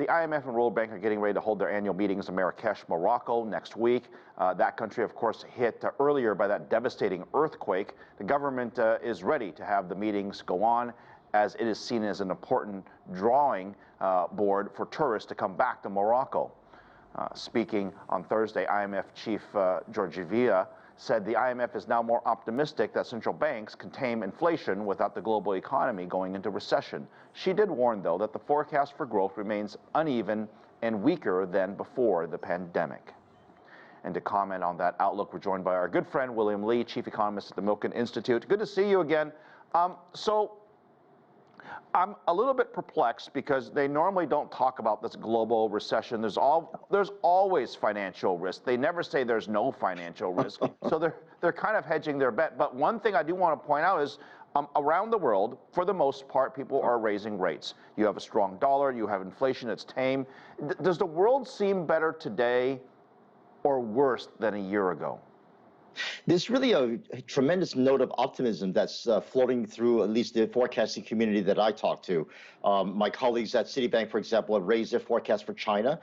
the IMF and World Bank are getting ready to hold their annual meetings in Marrakesh, Morocco next week. That country, of course, hit earlier by that devastating earthquake. The government is ready to have the meetings go on, as it is seen as an important drawing board for tourists to come back to Morocco. Speaking on Thursday, IMF Chief Georgieva said the IMF is now more optimistic that central banks can tame inflation without the global economy going into recession. She did warn, though, that the forecast for growth remains uneven and weaker than before the pandemic. And to comment on that outlook, we're joined by our good friend William Lee, Chief Economist at the Milken Institute. Good to see you again. So I'm a little bit perplexed because they normally don't talk about this global recession. There's always financial risk. They never say there's no financial risk. So they're kind of hedging their bet. But one thing I do want to point out is around the world, for the most part, people are raising rates. You have a strong dollar, you have inflation that's tame. Does the world seem better today or worse than a year ago? There's really a tremendous note of optimism that's floating through at least the forecasting community that I talk to. My colleagues at Citibank, for example, have raised their forecast for China.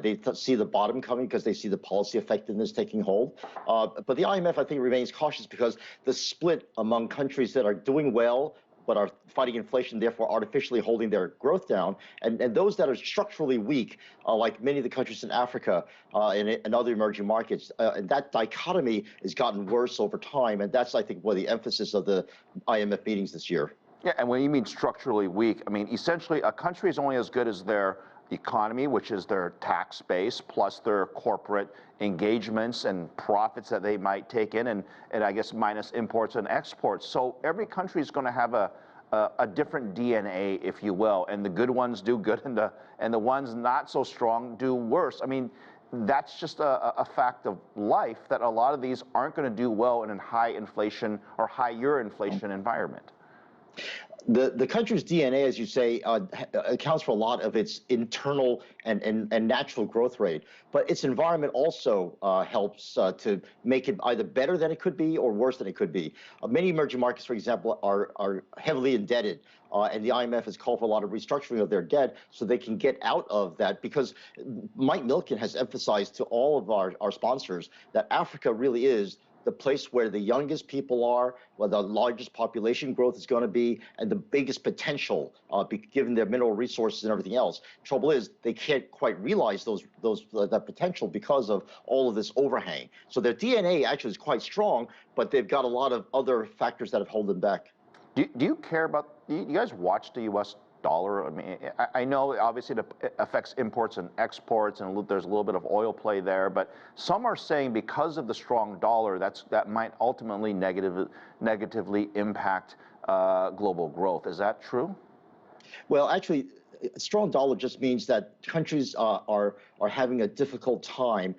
They see the bottom coming because they see the policy effectiveness taking hold. But the IMF, I think, remains cautious because the split among countries that are doing well but are fighting inflation, therefore artificially holding their growth down, and those that are structurally weak, like many of the countries in Africa and other emerging markets, and that dichotomy has gotten worse over time, and that's, I think, where the emphasis of the IMF meetings this year. Yeah, and when you mean structurally weak, I mean, essentially, a country is only as good as their economy, which is their tax base, plus their corporate engagements and profits that they might take in, and I guess minus imports and exports. So every country is going to have a different DNA, if you will, and the good ones do good, and the ones not so strong do worse. I mean, that's just a fact of life, that a lot of these aren't going to do well in a high inflation or higher inflation environment. The country's DNA, as you say, accounts for a lot of its internal and natural growth rate, but its environment also helps to make it either better than it could be or worse than it could be. Many emerging markets, for example, are heavily indebted, and the IMF has called for a lot of restructuring of their debt so they can get out of that, because Mike Milken has emphasized to all of our sponsors that Africa really is the place where the youngest people are, where the largest population growth is going to be, and the biggest potential, given their mineral resources and everything else. Trouble is, they can't quite realize that potential because of all of this overhang. So their DNA actually is quite strong, but they've got a lot of other factors that have held them back. Do you care about? Do you guys watch the U.S. dollar? I mean, I know obviously it affects imports and exports, and there's a little bit of oil play there, but some are saying because of the strong dollar, that might ultimately negatively impact global growth. Is that true? Well, actually, a strong dollar just means that countries are having a difficult time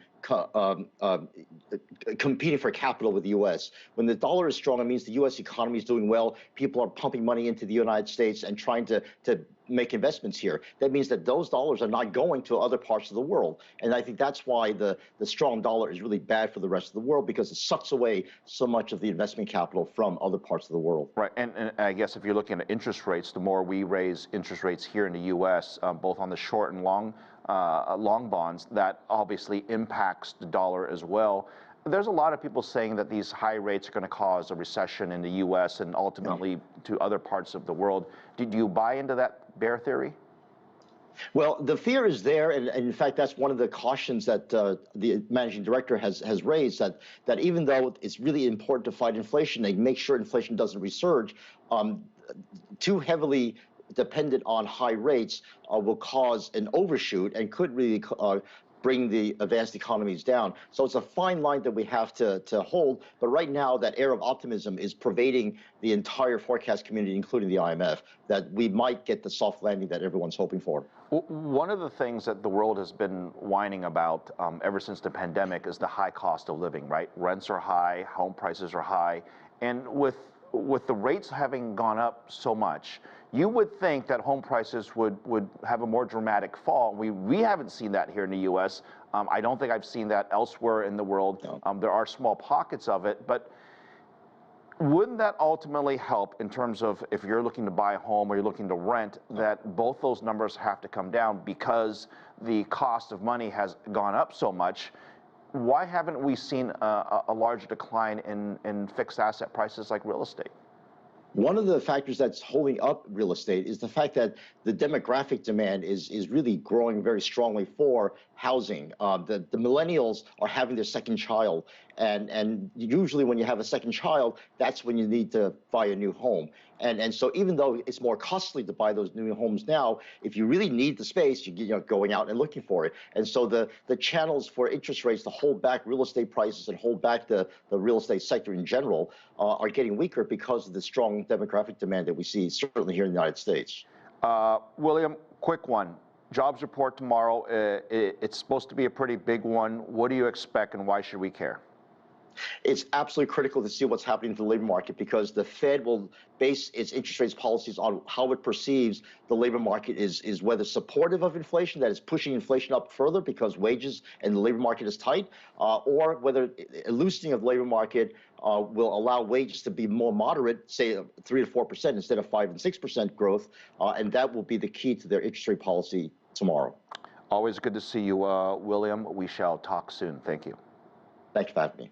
competing for capital with the U.S. When the dollar is strong, it means the U.S. economy is doing well. People are pumping money into the United States and trying to make investments here. That means that those dollars are not going to other parts of the world. And I think that's why the strong dollar is really bad for the rest of the world, because it sucks away so much of the investment capital from other parts of the world. Right. And I guess if you're looking at interest rates, the more we raise interest rates here in the U.S., both on the short and long bonds, that obviously impacts the dollar as well. There's a lot of people saying that these high rates are going to cause a recession in the U.S. and ultimately to other parts of the world. Did you buy into that bear theory? Well, the fear is there, and in fact, that's one of the cautions that the managing director has raised, that even though it's really important to fight inflation and make sure inflation doesn't resurge, too heavily dependent on high rates will cause an overshoot and could really bring the advanced economies down. So it's a fine line that we have to hold. But right now, that air of optimism is pervading the entire forecast community, including the IMF, that we might get the soft landing that everyone's hoping for. One of the things that the world has been whining about ever since the pandemic is the high cost of living, right? Rents are high, home prices are high. And with the rates having gone up so much, you would think that home prices would have a more dramatic fall. We haven't seen that here in the U.S. I don't think I've seen that elsewhere in the world. No. There are small pockets of it, but Wouldn't that ultimately help in terms of if you're looking to buy a home or you're looking to rent, that both those numbers have to come down because the cost of money has gone up so much? Why haven't we seen a larger decline in fixed asset prices like real estate? One of the factors that's holding up real estate is the fact that the demographic demand is really growing very strongly for housing. The millennials are having their second child, and usually when you have a second child, that's when you need to buy a new home. And so even though it's more costly to buy those new homes now, if you really need the space, you're going out and looking for it. And so the channels for interest rates to hold back real estate prices and hold back the real estate sector in general are getting weaker because of the strong demographic demand that we see, certainly here in the United States. William, quick one. Jobs report tomorrow. It's supposed to be a pretty big one. What do you expect, and why should we care? It's absolutely critical to see what's happening to the labor market, because the Fed will base its interest rates policies on how it perceives the labor market is whether supportive of inflation, that is pushing inflation up further because wages and the labor market is tight, or whether a loosening of the labor market will allow wages to be more moderate, say 3 to 4% instead of 5 and 6% growth, and that will be the key to their interest rate policy tomorrow. Always good to see you, William. We shall talk soon. Thank you. Thank you for having me.